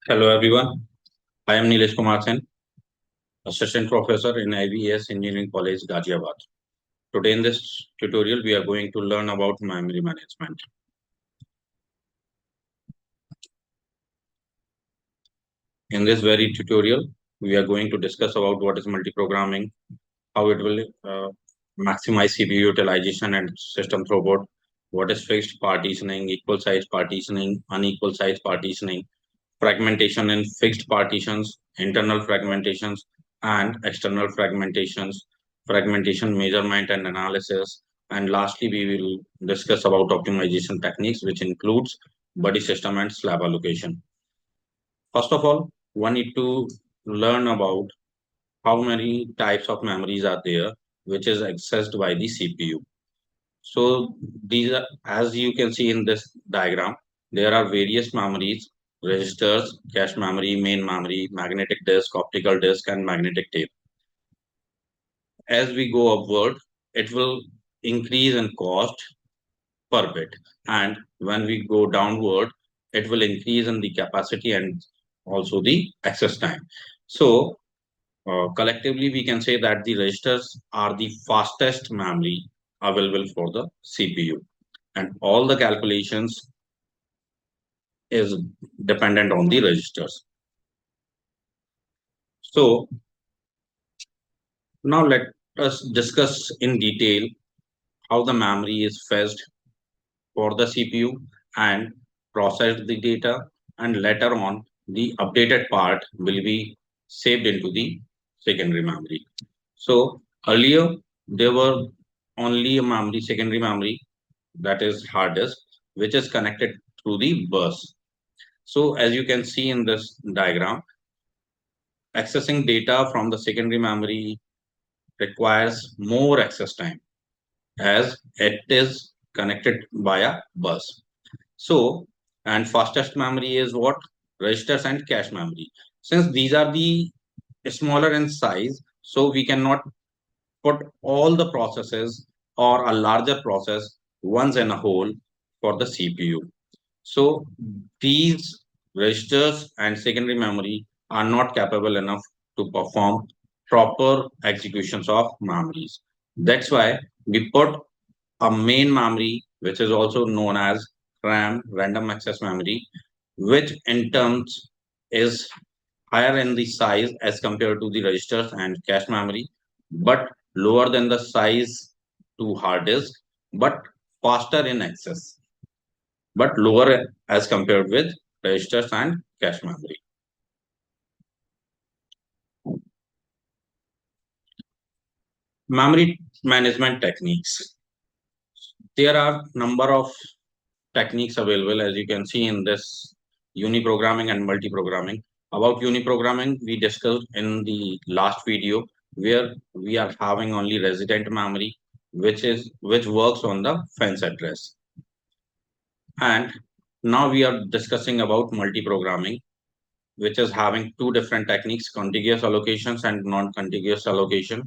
Hello everyone. I am Nilesh Kumar Sen, Assistant Professor in ABES Engineering College, Ghaziabad. Today in this tutorial, we are going to learn about memory management. In this very tutorial, we are going to discuss about what is multiprogramming, how it will maximize CPU utilization and system throughput, what is fixed partitioning, equal size partitioning, unequal size partitioning, fragmentation in fixed partitions, internal fragmentations, and external fragmentations, fragmentation measurement and analysis, and lastly, we will discuss about optimization techniques, which includes buddy system and slab allocation. First of all, one need to learn about how many types of memories are there, which is accessed by the CPU. So these are, as you can see in this diagram, there are various memories, registers, cache memory, main memory, magnetic disk, optical disk, and magnetic tape. As we go upward, it will increase in cost per bit. And when we go downward, it will increase in the capacity and also the access time. So collectively, we can say that the registers are the fastest memory available for the CPU, and all the calculations is dependent on the registers. So now let us discuss in detail how the memory is fetched for the CPU and processed the data, and later on the updated part will be saved into the secondary memory. So earlier there were only a memory, secondary memory, that is hard disk, which is connected through the bus. So as you can see in this diagram, accessing data from the secondary memory requires more access time as it is connected via bus. So, and fastest memory is what? Registers and cache memory. Since these are the smaller in size, so we cannot put all the processes or a larger process once in a whole for the CPU. So these registers and secondary memory are not capable enough to perform proper executions of memories. That's why we put a main memory, which is also known as RAM, random access memory, which in terms is higher in the size as compared to the registers and cache memory, but lower than the size to hard disk, but faster in access, but lower as compared with registers and cache memory. Memory management techniques. There are number of techniques available, as you can see in this uniprogramming and multiprogramming. About uniprogramming, we discussed in the last video, where we are having only resident memory, which works on the fence address. And now we are discussing about multiprogramming, which is having two different techniques, contiguous allocations and non-contiguous allocation.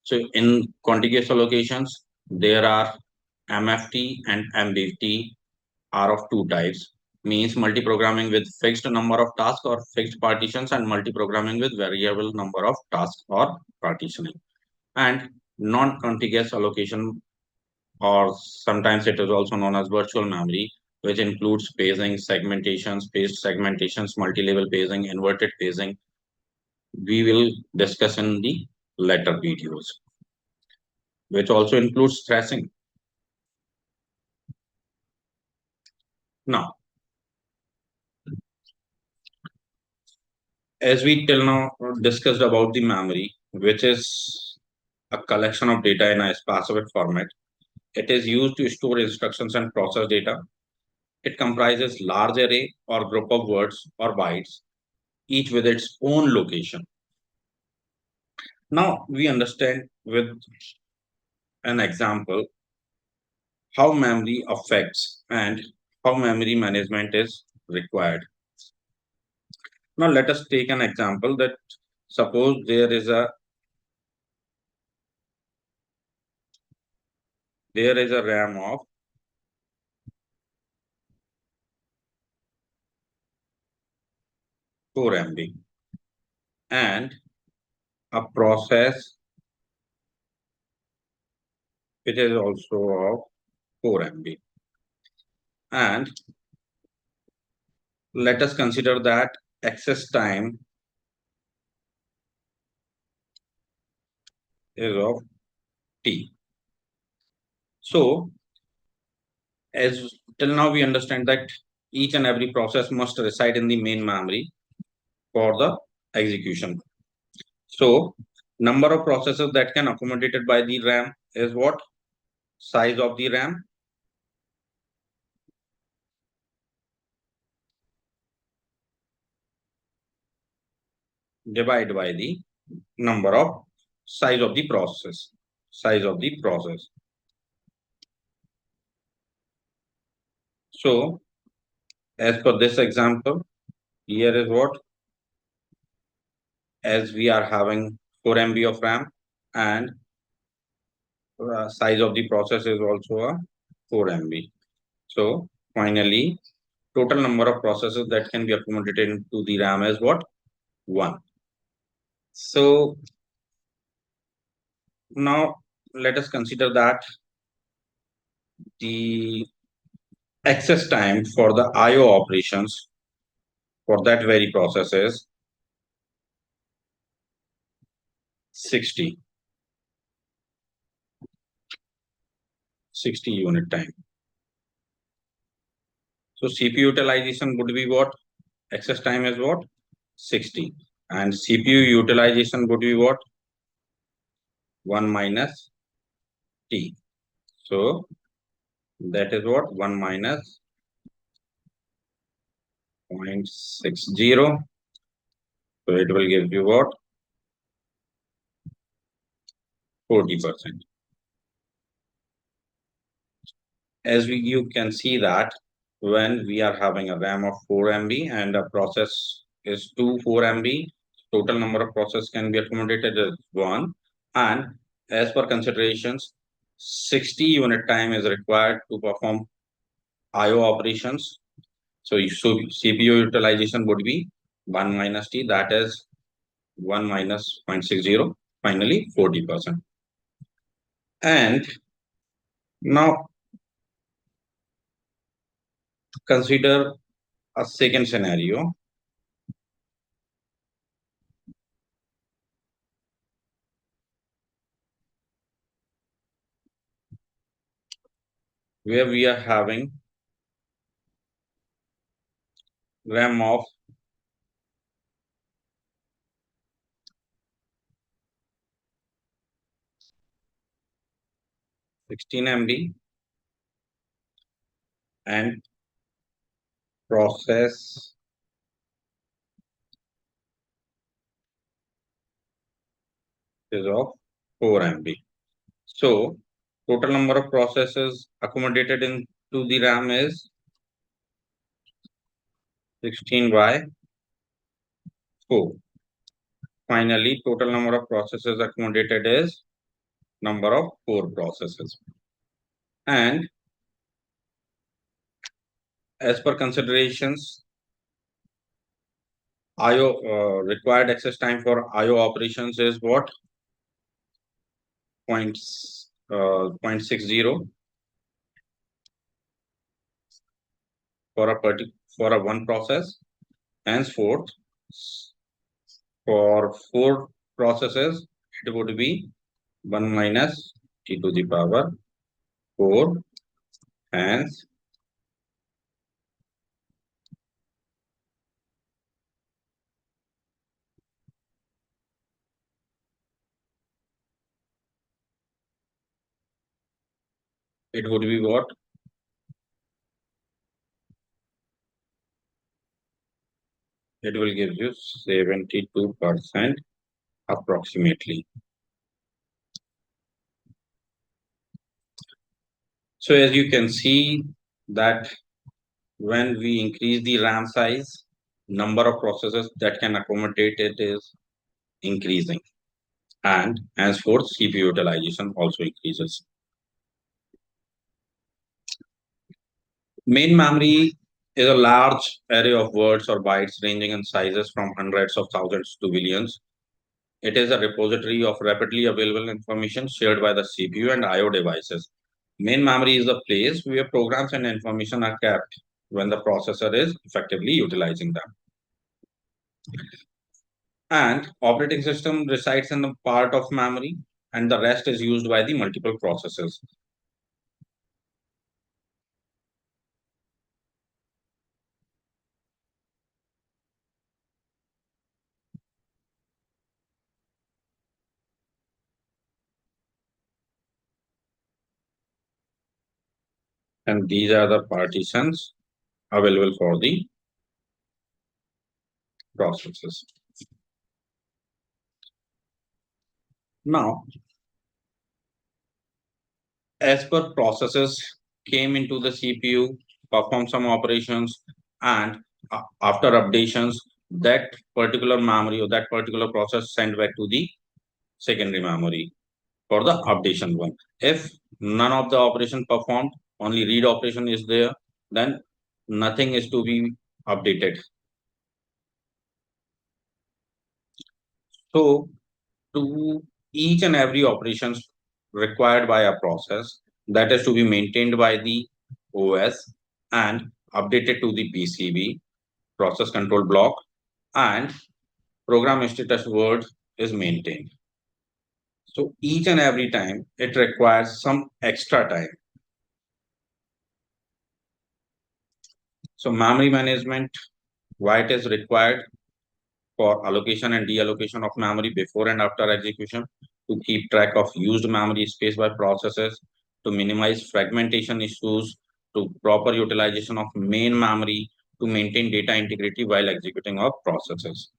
So in contiguous allocations, there are MFT and MBT are of two types, means multiprogramming with fixed number of tasks or fixed partitions, and multiprogramming with variable number of tasks or partitioning. And non-contiguous allocation, or sometimes it is also known as virtual memory, which includes paging, segmentations, spaced segmentations, multi-level paging, inverted paging. We will discuss in the later videos, which also includes stressing. Now, as we till now discussed about the memory, which is a collection of data in a specific format. It is used to store instructions and process data. It comprises large array or group of words or bytes, each with its own location. Now we understand with an example how memory affects and how memory management is required. Now let us take an example that suppose there is a RAM of 4 MB, and a process which is also of 4 MB. And let us consider that access time is of T. So as till now we understand that each and every process must reside in the main memory for the execution. So number of processes that can accommodated by the RAM is what? Size of the RAM divided by the number of size of the process. Size of the process. So as per this example, here is what? As we are having 4 MB of RAM, and size of the process is also a 4 MB. So finally, total number of processes that can be accommodated into the RAM is what? 1. So now let us consider that the access time for the IO operations for that very process is 60 unit time. So CPU utilization would be what? Access time is what? 60. And CPU utilization would be what? 1 minus T. So that is what? 1 minus 0.60. So it will give you what? 40%. As you can see that when we are having a RAM of 4 MB and a process is 4 MB, total number of process can be accommodated as 1. And as per considerations, 60 unit time is required to perform IO operations. So CPU utilization would be 1 minus T, that is 1 minus 0.60, finally 40%. And now consider a second scenario where we are having RAM of 16 MB and process is of 4 MB. So total number of processes accommodated into the RAM is 16 by 4. Finally, total number of processes accommodated is number of 4 processes. And as per considerations, IO required access time for IO operations is what? 0.60 for a one process. Henceforth, for 4 processes, it would be 1 minus t to the power 4. Hence, it would be what? It will give you 72% approximately. So as you can see that when we increase the RAM size, number of processes that can accommodate it is increasing, and henceforth CPU utilization also increases. Main memory is a large array of words or bytes ranging in sizes from hundreds of thousands to billions. It is a repository of rapidly available information shared by the CPU and I/O devices. Main memory is the place where programs and information are kept when the processor is effectively utilizing them. And operating system resides in the part of memory, and the rest is used by the multiple processes. And these are the partitions available for the processes. Now, as per processes came into the CPU, perform some operations, and after updations, that particular memory or that particular process sent back to the secondary memory for the updation one. If none of the operation performed, only read operation is there, then nothing is to be updated. So to each and every operations required by a process that is to be maintained by the OS and updated to the PCB process control block, and program status word is maintained. So each and every time it requires some extra time. So memory management, why it is required for allocation and deallocation of memory before and after execution, to keep track of used memory space by processes, to minimize fragmentation issues, to proper utilization of main memory, to maintain data integrity while executing of processes.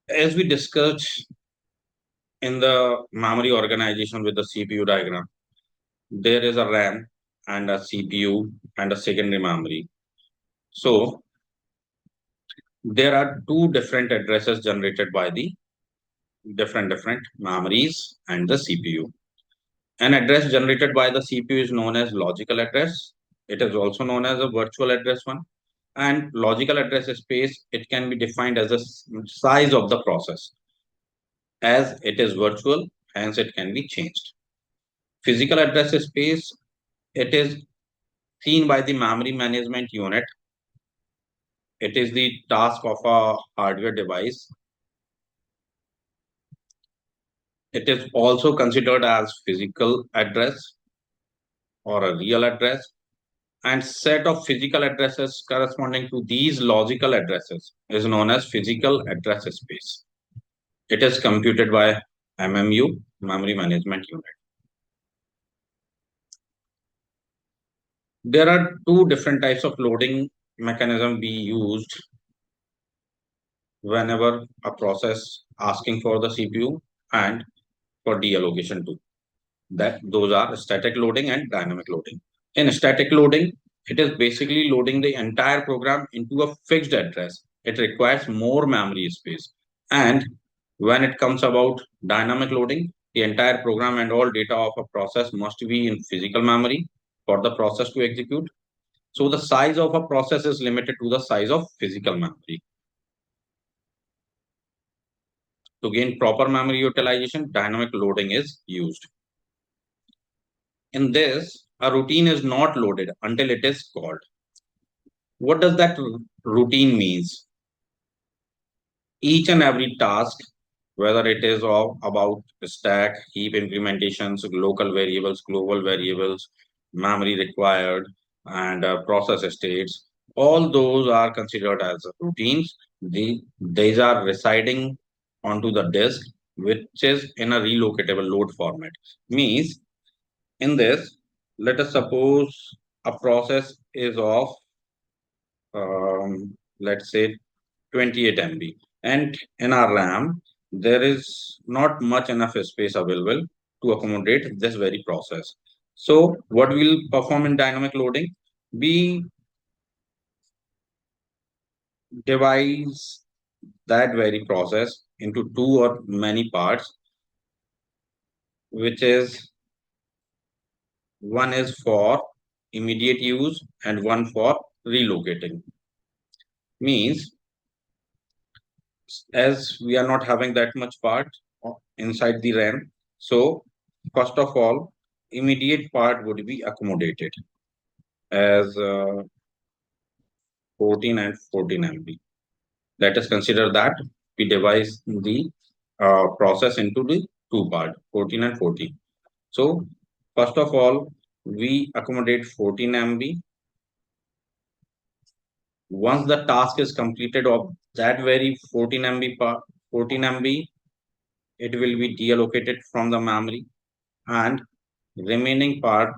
As we discussed in the memory organization with the CPU diagram, there is a RAM and a CPU and a secondary memory. So there are two different addresses generated by the different memories and the CPU. An address generated by the CPU is known as logical address. It is also known as a virtual address one. And logical address space, it can be defined as the size of the process. As it is virtual, hence it can be changed. Physical address space, it is seen by the memory management unit. It is the task of a hardware device. It is also considered as physical address or a real address, and set of physical addresses corresponding to these logical addresses is known as physical address space. It is computed by MMU, memory management unit. There are two different types of loading mechanism be used whenever a process asking for the CPU and for deallocation too. That those are static loading and dynamic loading. In static loading, it is basically loading the entire program into a fixed address. It requires more memory space. And when it comes about dynamic loading, the entire program and all data of a process must be in physical memory for the process to execute. So the size of a process is limited to the size of physical memory. To gain proper memory utilization, dynamic loading is used. In this, a routine is not loaded until it is called. What does that routine means? Each and every task, whether it is of about stack, heap implementations, local variables, global variables, memory required, and process states, all those are considered as routines. These are residing onto the disk, which is in a relocatable load format. Means in this, let us suppose a process is of let's say 28 MB, and in our RAM there is not much enough space available to accommodate this very process. So what we'll perform in dynamic loading, we devise that very process into two or many parts, which is One is for immediate use and one for relocating. Means, as we are not having that much part inside the RAM, so first of all, immediate part would be accommodated as 14 and 14 MB. Let us consider that we divide the process into the two part, 14 and 14. So first of all, we accommodate 14 MB. Once the task is completed of that very 14 MB part, 14 MB, it will be deallocated from the memory and remaining part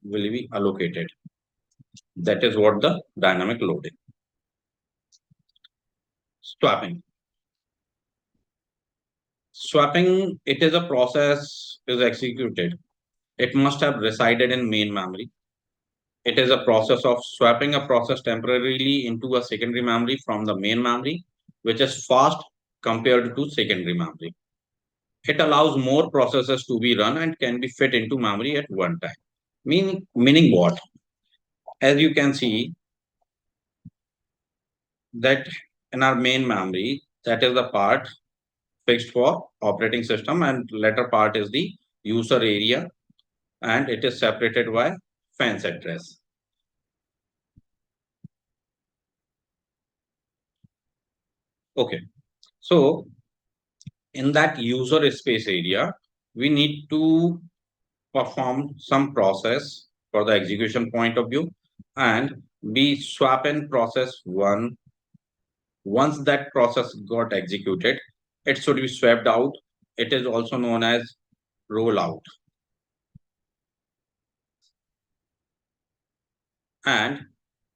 will be allocated. That is what the dynamic loading. Swapping. Swapping, it is a process is executed. It must have resided in main memory. It is a process of swapping a process temporarily into a secondary memory from the main memory, which is fast compared to secondary memory. It allows more processes to be run and can be fit into memory at one time. Meaning what? As you can see that in our main memory, that is the part fixed for operating system, and latter part is the user area, and it is separated by fence address. Okay, so in that user space area, we need to perform some process for the execution point of view, and we swap in process one. Once that process got executed, it should be swapped out. It is also known as rollout. And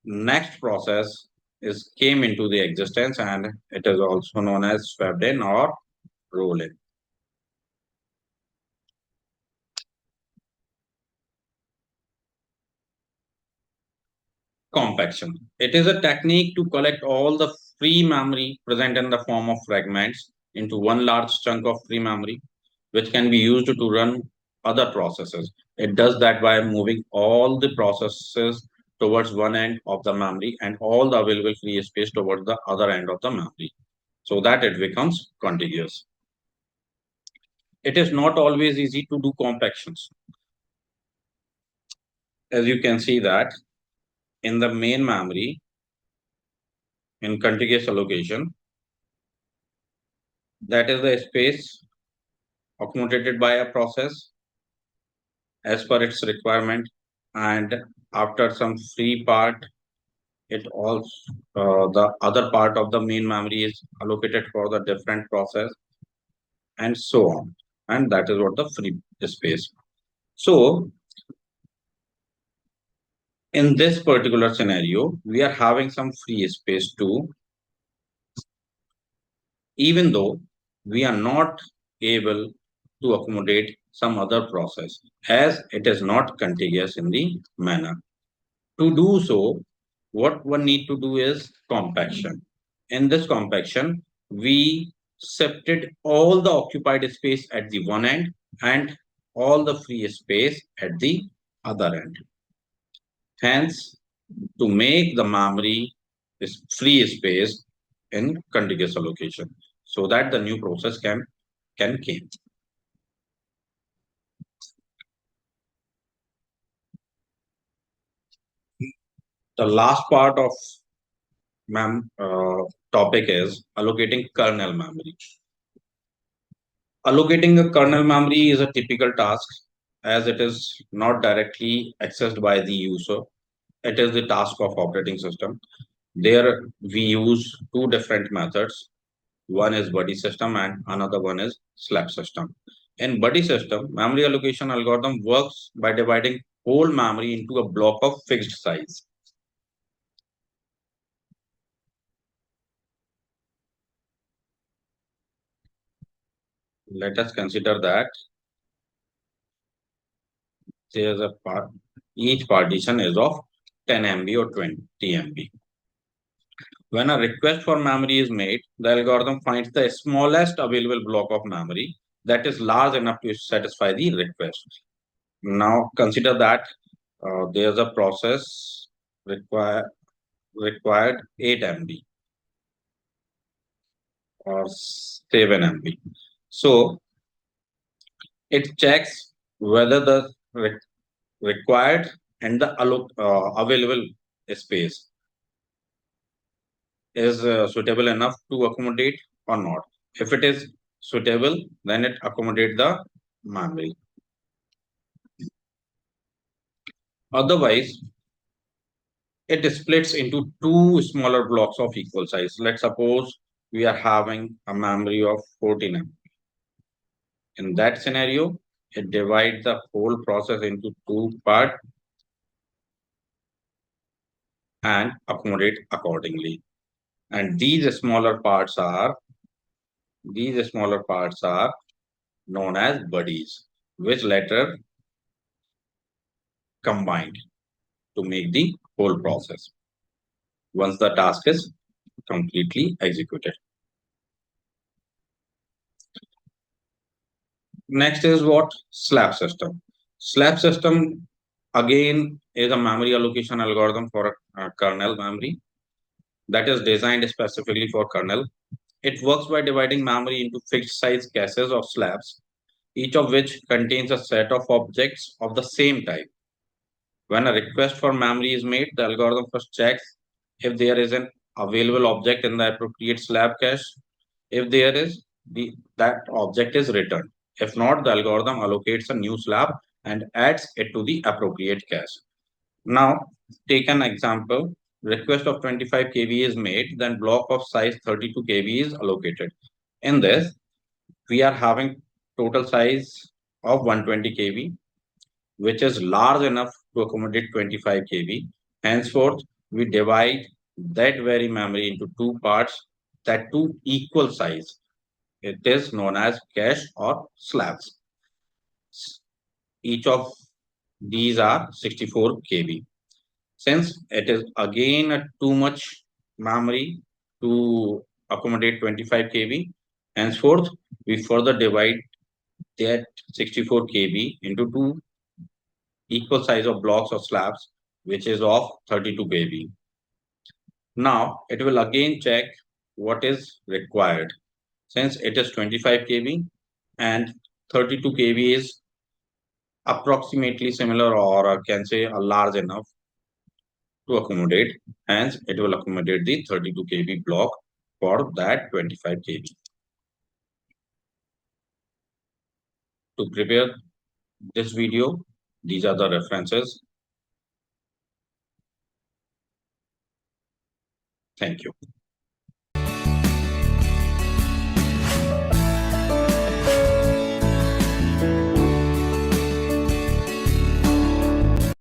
next process is came into the existence, and it is also known as swapped in or roll in. Compaction. It is a technique to collect all the free memory present in the form of fragments into one large chunk of free memory, which can be used to run other processes. It does that by moving all the processes towards one end of the memory and all the available free space towards the other end of the memory, so that it becomes contiguous. It is not always easy to do compactions. As you can see that in the main memory, in contiguous allocation, that is the space accommodated by a process as per its requirement, and after some free part, it also the other part of the main memory is allocated for the different process, and so on, and that is what the free space. So in this particular scenario, we are having some free space too, even though we are not able to accommodate some other process, as it is not contiguous in the manner. To do so, what one need to do is compaction. In this compaction, we shifted all the occupied space at the one end and all the free space at the other end. Hence, to make the memory is free space in contiguous allocation, so that the new process can came. The last part of topic is allocating kernel memory. Allocating a kernel memory is a typical task, as it is not directly accessed by the user. It is the task of operating system. There we use two different methods. One is buddy system and another one is slab system. In buddy system, memory allocation algorithm works by dividing whole memory into a block of fixed size. Let us consider that there is a part, each partition is of 10 MB or 20 MB. When a request for memory is made, the algorithm finds the smallest available block of memory that is large enough to satisfy the request. Now consider that there's a process required 8 MB or 7 MB. So it checks whether the required and the available space is suitable enough to accommodate or not. If it is suitable, then it accommodate the memory. Otherwise, it splits into two smaller blocks of equal size. Let's suppose we are having a memory of 14 MB. In that scenario, it divides the whole process into two parts and accommodate accordingly. And these smaller parts are known as buddies, which later combined to make the whole process once the task is completely executed. Next is what? Slab system. Slab system again is a memory allocation algorithm for a kernel memory that is designed specifically for kernel. It works by dividing memory into fixed size caches or slabs, each of which contains a set of objects of the same type. When a request for memory is made, the algorithm first checks if there is an available object in the appropriate slab cache. If there is, that object is returned. If not, the algorithm allocates a new slab and adds it to the appropriate cache. Now, take an example. Request of 25 KB is made, then block of size 32 KB is allocated. In this, we are having total size of 120 KB, which is large enough to accommodate 25 KB. Henceforth, we divide that very memory into two parts that two equal size. It is known as cache or slabs. Each of these are 64 KB. Since it is again a too much memory to accommodate 25 KB, henceforth, we further divide that 64 KB into two equal size of blocks or slabs, which is of 32 KB. Now, it will again check what is required. Since it is 25 KB and 32 KB is approximately similar, or I can say a large enough to accommodate, hence it will accommodate the 32 KB block for that 25 KB. To prepare this video, these are the references. Thank you.